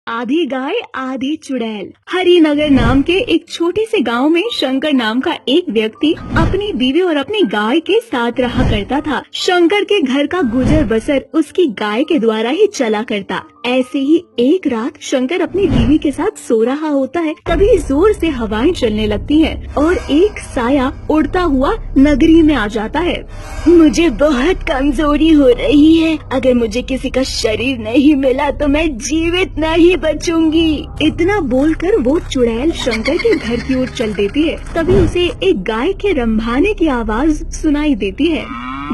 आधी गाय आधी चुड़ैल। हरिनगर नाम के एक छोटे से गांव में शंकर नाम का एक व्यक्ति अपनी बीवी और अपनी गाय के साथ रहा करता था। शंकर के घर का गुजर बसर उसकी गाय के द्वारा ही चला करता। ऐसे ही एक रात शंकर अपनी बीवी के साथ सो रहा होता है, तभी जोर से हवाएं चलने लगती हैं और एक साया उड़ता हुआ नगरी में आ जाता है। मुझे बहुत कमजोरी हो रही है, अगर मुझे किसी का शरीर नहीं मिला तो मैं जीवित नहीं बचूंगी। इतना बोलकर वो चुड़ैल शंकर के घर की ओर चल देती है। तभी उसे एक गाय के रंभाने की आवाज सुनाई देती है।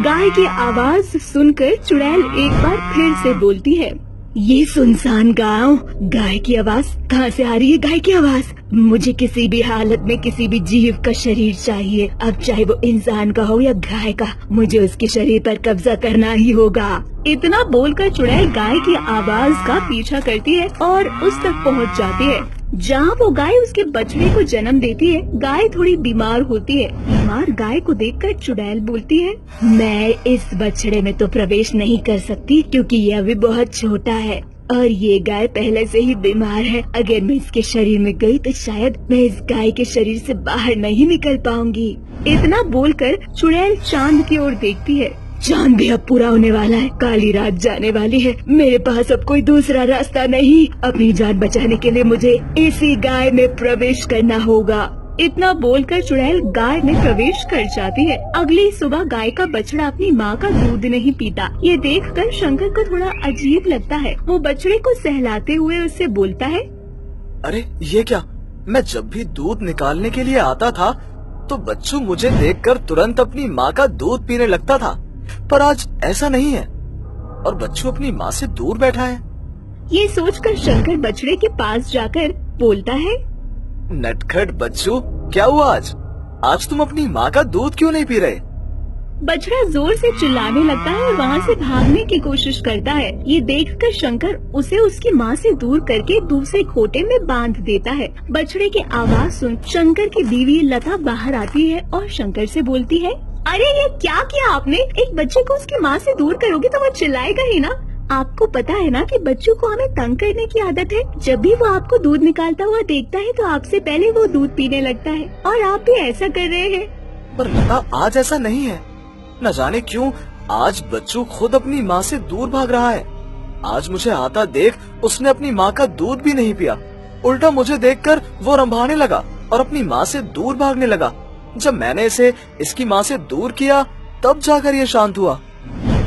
गाय की आवाज सुनकर चुड़ैल एक बार फिर से बोलती है, ये सुनसान गांव, गाय की आवाज कहाँ से आ रही है? गाय की आवाज। मुझे किसी भी हालत में किसी भी जीव का शरीर चाहिए, अब चाहे वो इंसान का हो या गाय का, मुझे उसके शरीर पर कब्जा करना ही होगा। इतना बोलकर चुड़ैल गाय की आवाज का पीछा करती है और उस तक पहुंच जाती है जहां वो गाय उसके बछड़े को जन्म देती है। गाय थोड़ी बीमार होती है। बीमार गाय को देखकर चुड़ैल बोलती है, मैं इस बछड़े में तो प्रवेश नहीं कर सकती क्योंकि ये अभी बहुत छोटा है और ये गाय पहले से ही बीमार है। अगर मैं इसके शरीर में गई तो शायद मैं इस गाय के शरीर से बाहर नहीं निकल पाऊंगी। इतना बोलकर चुड़ैल चांद की ओर देखती है। चांद भी अब पूरा होने वाला है, काली रात जाने वाली है, मेरे पास अब कोई दूसरा रास्ता नहीं। अपनी जान बचाने के लिए मुझे इसी गाय में प्रवेश करना होगा। इतना बोलकर चुड़ैल गाय में प्रवेश कर जाती है। अगली सुबह गाय का बछड़ा अपनी माँ का दूध नहीं पीता। ये देखकर शंकर को थोड़ा अजीब लगता है। वो बछड़े को सहलाते हुए उससे बोलता है, अरे ये क्या, मैं जब भी दूध निकालने के लिए आता था तो बच्चू मुझे देखकर तुरंत अपनी माँ का दूध पीने लगता था, पर आज ऐसा नहीं है और बच्चू अपनी माँ से दूर बैठा है। ये सोचकर शंकर बछड़े के पास जाकर बोलता है, नटखट बच्चू, क्या हुआ आज तुम अपनी माँ का दूध क्यों नहीं पी रहे? बछड़ा जोर से चिल्लाने लगता है और वहाँ से भागने की कोशिश करता है। ये देखकर शंकर उसे उसकी माँ से दूर करके दूसरे खोटे में बांध देता है। बछड़े की आवाज सुन शंकर की बीवी लता बाहर आती है और शंकर से बोलती है, अरे ये क्या किया आपने? एक बच्चे को उसकी माँ से दूर करोगे तो वो चिल्लाएगा ही ना। आपको पता है ना कि बच्चों को हमें तंग करने की आदत है। जब भी वो आपको दूध निकालता हुआ देखता है तो आपसे पहले वो दूध पीने लगता है और आप भी ऐसा कर रहे हैं। पर लता, आज ऐसा नहीं है। न जाने क्यों आज बच्चू खुद अपनी माँ से दूर भाग रहा है। आज मुझे आता देख उसने अपनी माँ का दूध भी नहीं पिया, उल्टा मुझे देखकर वो रंभाने लगा और अपनी माँ से दूर भागने लगा। जब मैंने इसे इसकी माँ से दूर किया तब जाकर ये शांत हुआ।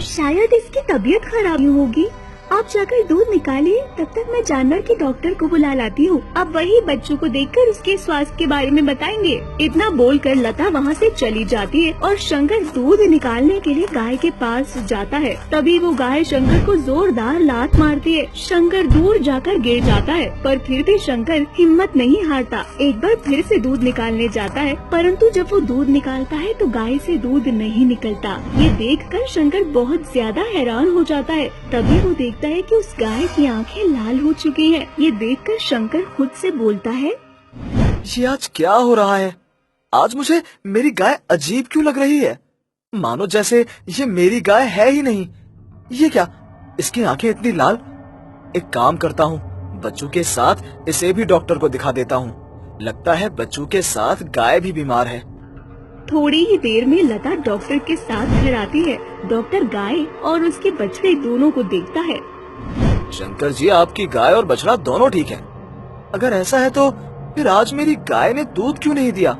शायद इसकी तबीयत खराब होगी। आप जाकर दूध निकालिए, तब तक मैं जानवर के डॉक्टर को बुला लाती हूँ। अब वही बच्चों को देखकर उसके स्वास्थ्य के बारे में बताएंगे। इतना बोलकर लता वहाँ से चली जाती है और शंकर दूध निकालने के लिए गाय के पास जाता है। तभी वो गाय शंकर को जोरदार लात मारती है। शंकर दूर जाकर गिर जाता है, पर फिर भी शंकर हिम्मत नहीं हारता। एक बार फिर से दूध निकालने जाता है, परंतु जब वो दूध निकालता है तो गाय से दूध नहीं निकलता। ये देखकर शंकर बहुत ज्यादा हैरान हो जाता है। तभी वो देखता है कि उस गाय की आंखें लाल हो चुकी हैं। ये देखकर शंकर खुद से बोलता है, ये आज क्या हो रहा है? आज मुझे मेरी गाय अजीब क्यों लग रही है, मानो जैसे ये मेरी गाय है ही नहीं। ये क्या, इसकी आंखें इतनी लाल? एक काम करता हूँ, बच्चू के साथ इसे भी डॉक्टर को दिखा देता हूँ। लगता है बच्चू के साथ गाय भी बीमार है। थोड़ी ही देर में लता डॉक्टर के साथ घर आती है। डॉक्टर गाय और उसके बछड़े दोनों को देखता है। शंकर जी, आपकी गाय और बछड़ा दोनों ठीक है। अगर ऐसा है तो फिर आज मेरी गाय ने दूध क्यों नहीं दिया?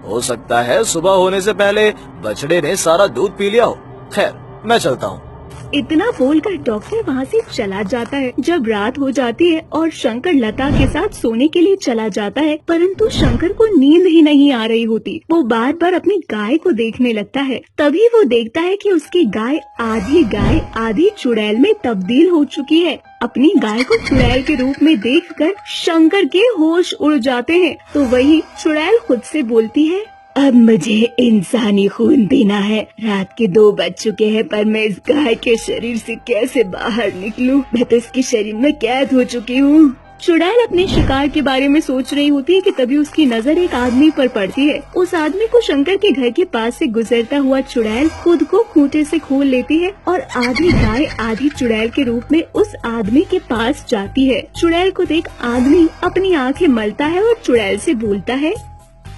हो सकता है सुबह होने से पहले बछड़े ने सारा दूध पी लिया हो। खैर, मैं चलता हूँ। इतना बोलकर डॉक्टर वहाँ से चला जाता है। जब रात हो जाती है और शंकर लता के साथ सोने के लिए चला जाता है, परंतु शंकर को नींद ही नहीं आ रही होती। वो बार बार अपनी गाय को देखने लगता है। तभी वो देखता है कि उसकी गाय आधी चुड़ैल में तब्दील हो चुकी है। अपनी गाय को चुड़ैल के रूप में देखकर शंकर के होश उड़ जाते हैं। तो वही चुड़ैल खुद से बोलती है, अब मुझे इंसानी खून पीना है। रात के 2 बज चुके हैं, पर मैं इस गाय के शरीर से कैसे बाहर निकलूं? मैं तो इसके शरीर में कैद हो चुकी हूँ। चुड़ैल अपने शिकार के बारे में सोच रही होती है कि तभी उसकी नजर एक आदमी पर पड़ती है। उस आदमी को शंकर के घर के पास से गुजरता हुआ चुड़ैल खुद को खूंटे से खोल लेती है और आधी गाय आधी चुड़ैल के रूप में उस आदमी के पास जाती है। चुड़ैल को देख आदमी अपनी आंखें मलता है और चुड़ैल से बोलता है,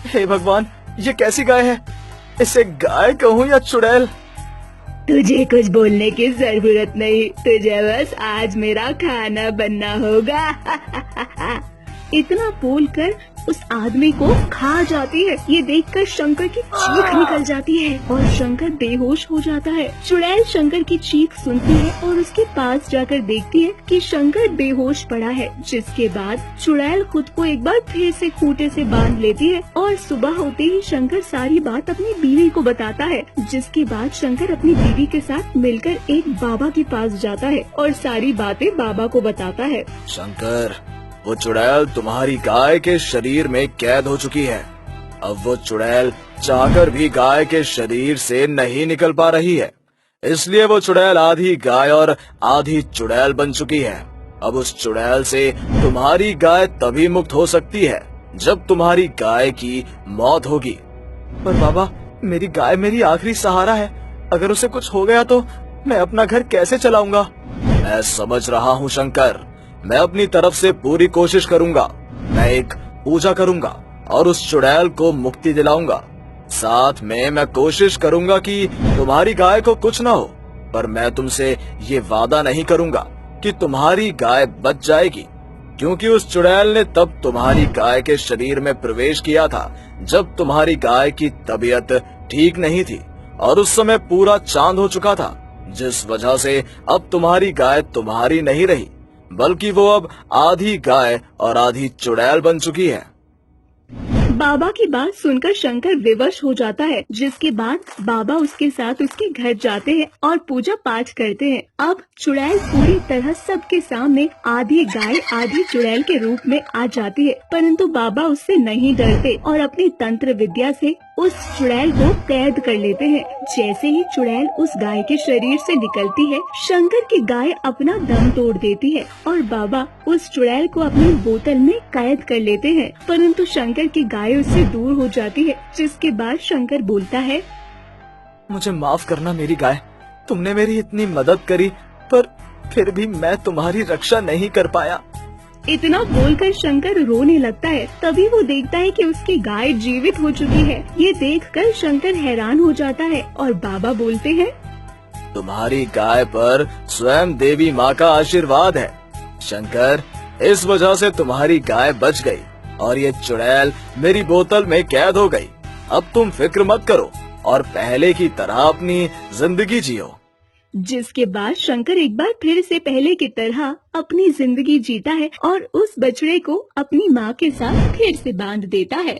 हे भगवान, ये कैसी गाय है? इसे गाय कहूँ या चुड़ैल? तुझे कुछ बोलने की जरूरत नहीं, तुझे बस आज मेरा खाना बनना होगा। इतना बोलकर उस आदमी को खा जाती है। ये देखकर शंकर की चीख निकल जाती है और शंकर बेहोश हो जाता है। चुड़ैल शंकर की चीख सुनती है और उसके पास जाकर देखती है कि शंकर बेहोश पड़ा है। जिसके बाद चुड़ैल खुद को एक बार फिर से खूंटे से बांध लेती है और सुबह होते ही शंकर सारी बात अपनी बीवी को बताता है। जिसके बाद शंकर अपनी बीवी के साथ मिलकर एक बाबा के पास जाता है और सारी बातें बाबा को बताता है। शंकर, वो चुड़ैल तुम्हारी गाय के शरीर में कैद हो चुकी है। अब वो चुड़ैल चाहकर भी गाय के शरीर से नहीं निकल पा रही है, इसलिए वो चुड़ैल आधी गाय और आधी चुड़ैल बन चुकी है। अब उस चुड़ैल से तुम्हारी गाय तभी मुक्त हो सकती है जब तुम्हारी गाय की मौत होगी। पर बाबा, मेरी गाय मेरी आखिरी सहारा है। अगर उसे कुछ हो गया तो मैं अपना घर कैसे चलाऊंगा? मैं समझ रहा हूँ शंकर, मैं अपनी तरफ से पूरी कोशिश करूंगा। मैं एक पूजा करूंगा और उस चुड़ैल को मुक्ति दिलाऊंगा। साथ में मैं कोशिश करूंगा कि तुम्हारी गाय को कुछ ना हो, पर मैं तुमसे ये वादा नहीं करूंगा कि तुम्हारी गाय बच जाएगी, क्योंकि उस चुड़ैल ने तब तुम्हारी गाय के शरीर में प्रवेश किया था जब तुम्हारी गाय की तबीयत ठीक नहीं थी और उस समय पूरा चांद हो चुका था, जिस वजह से अब तुम्हारी गाय तुम्हारी नहीं रही, बल्कि वो अब आधी गाय और आधी चुड़ैल बन चुकी है। बाबा की बात सुनकर शंकर विवश हो जाता है। जिसके बाद बाबा उसके साथ उसके घर जाते हैं और पूजा पाठ करते हैं। अब चुड़ैल पूरी तरह सबके सामने आधी गाय आधी चुड़ैल के रूप में आ जाती है, परंतु बाबा उससे नहीं डरते और अपनी तंत्र विद्या से उस चुड़ैल को कैद कर लेते हैं। जैसे ही चुड़ैल उस गाय के शरीर से निकलती है, शंकर की गाय अपना दम तोड़ देती है और बाबा उस चुड़ैल को अपनी बोतल में कैद कर लेते हैं, परंतु शंकर की गाय उससे दूर हो जाती है। जिसके बाद शंकर बोलता है, मुझे माफ करना मेरी गाय, तुमने मेरी इतनी मदद करी, पर फिर भी मैं तुम्हारी रक्षा नहीं कर पाया। इतना बोलकर शंकर रोने लगता है। तभी वो देखता है कि उसकी गाय जीवित हो चुकी है। ये देखकर शंकर हैरान हो जाता है और बाबा बोलते हैं, तुम्हारी गाय पर स्वयं देवी माँ का आशीर्वाद है शंकर, इस वजह से तुम्हारी गाय बच गई और ये चुड़ैल मेरी बोतल में कैद हो गई। अब तुम फिक्र मत करो और पहले की तरह अपनी जिंदगी जियो। जिसके बाद शंकर एक बार फिर से पहले की तरह अपनी जिंदगी जीता है और उस बछड़े को अपनी माँ के साथ फिर से बांध देता है।